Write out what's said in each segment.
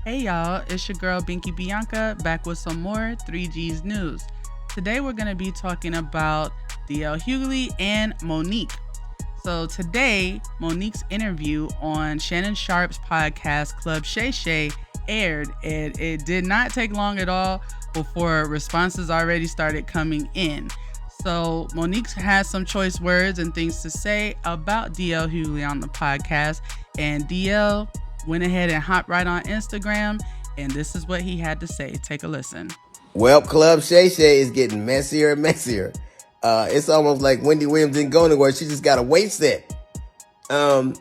Hey y'all, it's your girl Binky Bianca back with some more 3G's news. Today we're going to be talking about DL Hughley and Monique. So today, Monique's interview on Shannon Sharpe's podcast Club Shay Shay aired, and it did not take long at all before responses already started coming in. So Monique has some choice words and things to say about DL Hughley on the podcast, and DL went ahead and hopped right on Instagram, and this is what he had to say. Take a listen. Well, Club Shay Shay is getting messier and messier. It's almost like Wendy Williams didn't go anywhere. She just got a weight set. So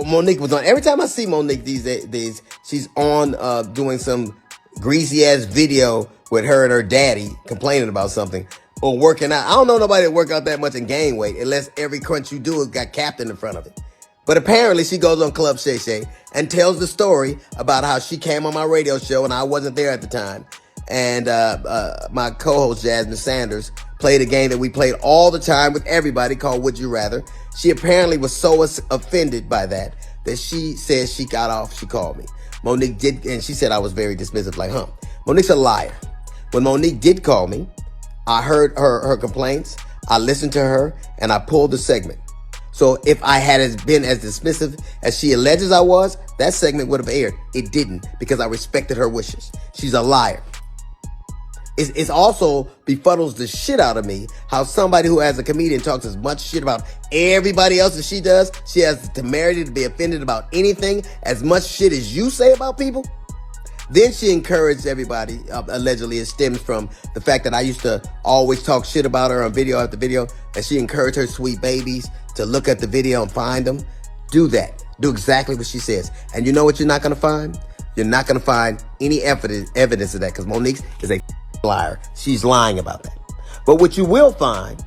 Monique was on. Every time I see Monique these days, she's on doing some greasy ass video with her and her daddy complaining about something or working out. I don't know nobody that work out that much and gain weight unless every crunch you do has got Captain in front of it. But apparently she goes on Club Shay Shay and tells the story about how she came on my radio show and I wasn't there at the time. And my co-host Jasmine Sanders played a game that we played all the time with everybody called Would You Rather. She apparently was so offended by that she said she got off. She called me. Monique did, and she said I was very dismissive, like, Monique's a liar. When Monique did call me, I heard her complaints, I listened to her, and I pulled the segment. So if I had been as dismissive as she alleges I was, that segment would have aired. It didn't, because I respected her wishes. She's a liar. It's also befuddles the shit out of me how somebody who, as a comedian, talks as much shit about everybody else as she does. She has the temerity to be offended about anything as much shit as you say about people. Then she encouraged everybody, allegedly it stems from the fact that I used to always talk shit about her on video after video, and she encouraged her sweet babies to look at the video and find them. Do that. Do exactly what she says. And you know what you're not going to find? You're not going to find any evidence of that, because Monique is a liar. She's lying about that. But what you will find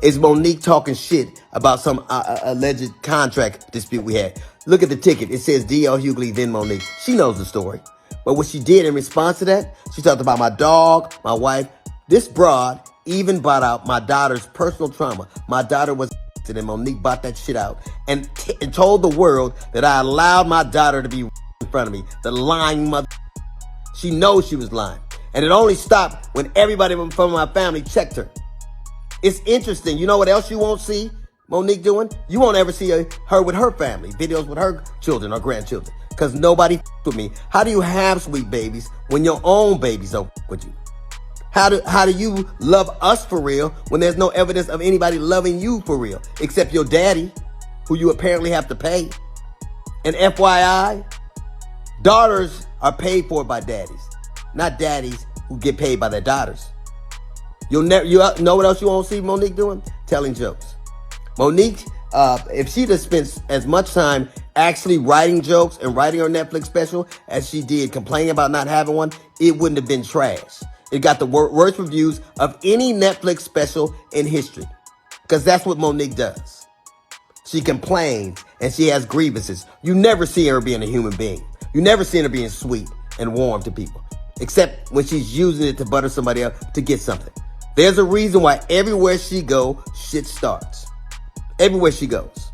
is Monique talking shit about some alleged contract dispute we had. Look at the ticket. It says DL Hughley, then Monique. She knows the story. But what she did in response to that, she talked about my dog, my wife. This broad even bought out my daughter's personal trauma. My daughter was and Monique bought that shit out and told the world that I allowed my daughter to be in front of me. The lying mother. She knows she was lying. And it only stopped when everybody from my family checked her. It's interesting. You know what else you won't see Monique doing? You won't ever see her with her family, videos with her children or grandchildren, because nobody with me. How do you have sweet babies when your own babies don't with you? How do you love us for real when there's no evidence of anybody loving you for real, except your daddy, who you apparently have to pay? And FYI, daughters are paid for by daddies, not daddies who get paid by their daughters. You know what else you won't see Monique doing? Telling jokes. Monique, if she'd have spent as much time actually writing jokes and writing her Netflix special as she did complaining about not having one, it wouldn't have been trash. It got the worst reviews of any Netflix special in history, because that's what Monique does. She complains and she has grievances. You never see her being a human being. You never see her being sweet and warm to people, except when she's using it to butter somebody up to get something. There's a reason why everywhere she goes, shit starts. Everywhere she goes.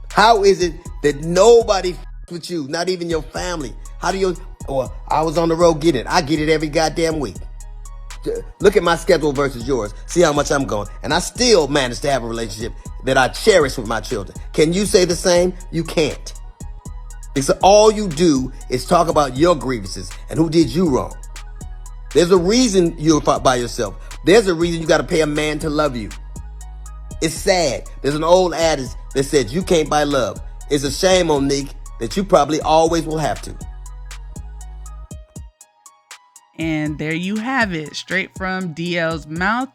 How is it that nobody with you, not even your family? How do you, I was on the road getting it. I get it every goddamn week. Look at my schedule versus yours. See how much I'm going. And I still manage to have a relationship that I cherish with my children. Can you say the same? You can't. Because all you do is talk about your grievances and who did you wrong. There's a reason you're by yourself. There's a reason you got to pay a man to love you. It's sad. There's an old adage that says you can't buy love. It's a shame, Monique, that you probably always will have to. And there you have it, straight from DL's mouth.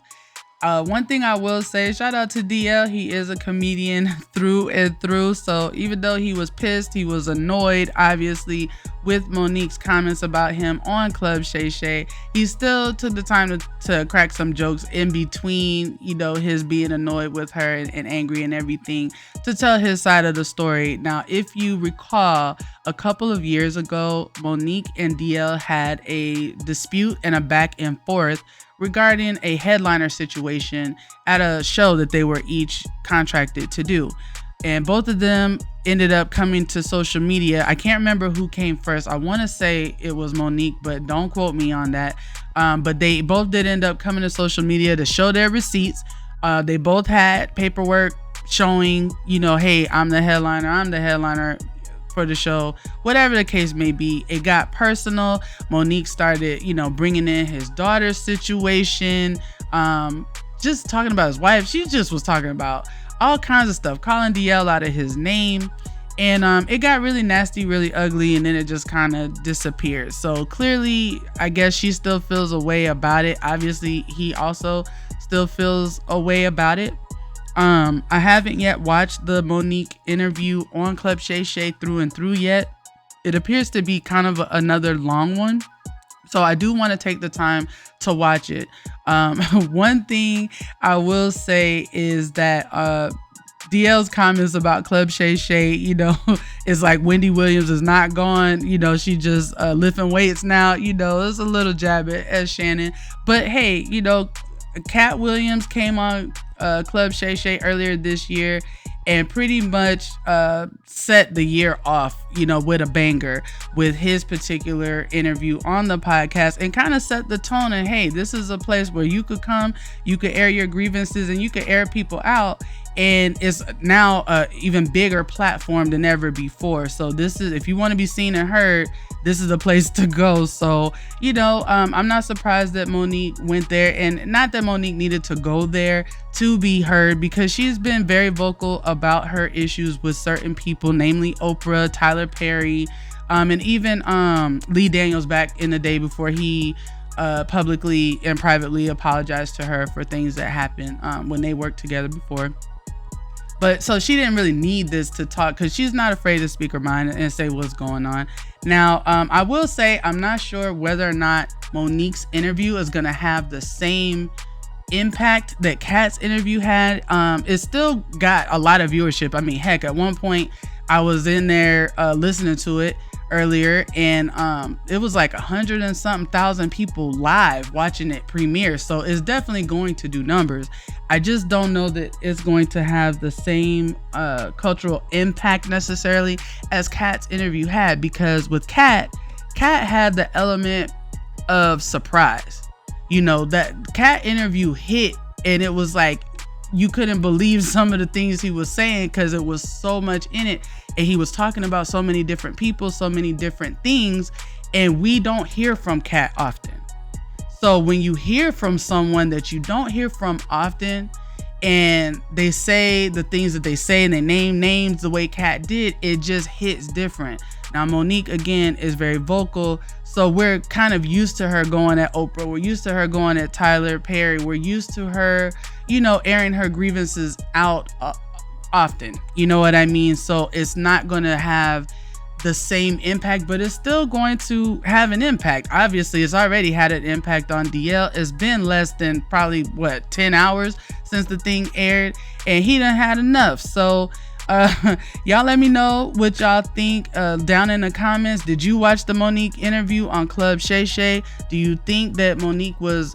One thing I will say, shout out to DL. He is a comedian through and through. So even though he was pissed, he was annoyed, obviously, with Monique's comments about him on Club Shay Shay, he still took the time to crack some jokes in between, his being annoyed with her and angry and everything, to tell his side of the story. Now, if you recall, a couple of years ago, Monique and DL had a dispute and a back and forth regarding a headliner situation at a show that they were each contracted to do. and both of them ended up coming to social media. I can't remember who came first. I want to say it was Monique, but don't quote me on that. But they both did end up coming to social media to show their receipts. They both had paperwork showing, hey, I'm the headliner for the show, whatever the case may be. It got personal. Monique started, bringing in his daughter's situation, just talking about his wife. She just was talking about all kinds of stuff, calling DL out of his name. And it got really nasty, really ugly, and then it just kind of disappeared. So clearly, I guess she still feels a way about it. Obviously, he also still feels a way about it. I haven't yet watched the Monique interview on Club Shay Shay through and through yet. It appears to be kind of another long one. So I do want to take the time to watch it. One thing I will say is that DL's comments about Club Shay Shay, is like Wendy Williams is not gone. She just lifting weights now. It's a little jab at Shannon. But hey, Cat Williams came on Club Shay Shay earlier this year and pretty much set the year off, with a banger with his particular interview on the podcast, and kind of set the tone. And hey, this is a place where you could come, you could air your grievances, and you could air people out. And it's now a even bigger platform than ever before. So this is, if you want to be seen and heard, this is the place to go. So, I'm not surprised that Monique went there, and not that Monique needed to go there to be heard, because she's been very vocal about her issues with certain people, namely Oprah, Tyler Perry, and even Lee Daniels back in the day before he publicly and privately apologized to her for things that happened when they worked together before. But so she didn't really need this to talk, because she's not afraid to speak her mind and say what's going on. Now, I will say I'm not sure whether or not Monique's interview is going to have the same impact that Kat's interview had. It still got a lot of viewership. I mean, heck, at one point I was in there listening to it earlier, and it was like 100 and something thousand people live watching it premiere. So it's definitely going to do numbers. I just don't know that it's going to have the same cultural impact necessarily as Kat's interview had, because with Kat had the element of surprise. That Kat interview hit, and it was like you couldn't believe some of the things he was saying, because it was so much in it, and he was talking about so many different people, so many different things, and we don't hear from Kat often. So when you hear from someone that you don't hear from often, and they say the things that they say, and they name names the way Kat did, it just hits different. Now, Monique, again, is very vocal, so we're kind of used to her going at Oprah. We're used to her going at Tyler Perry. We're used to her, airing her grievances out often. You know what I mean? So it's not going to have the same impact, but it's still going to have an impact. Obviously, it's already had an impact on DL. It's been less than probably 10 hours since the thing aired, and he done had enough. So y'all let me know what y'all think down in the comments. Did you watch the Monique interview on Club Shay Shay? Do you think that Monique was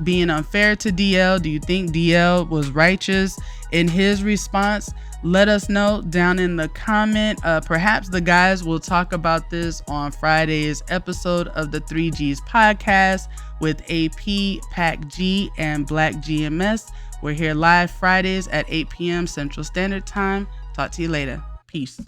being unfair to DL? Do you think DL was righteous in his response? Let us know down in the comment. Perhaps the guys will talk about this on Friday's episode of the 3Gs podcast with AP, Pac G, and Black GMS. We're here live Fridays at 8 p.m. Central Standard Time. Talk to you later. Peace.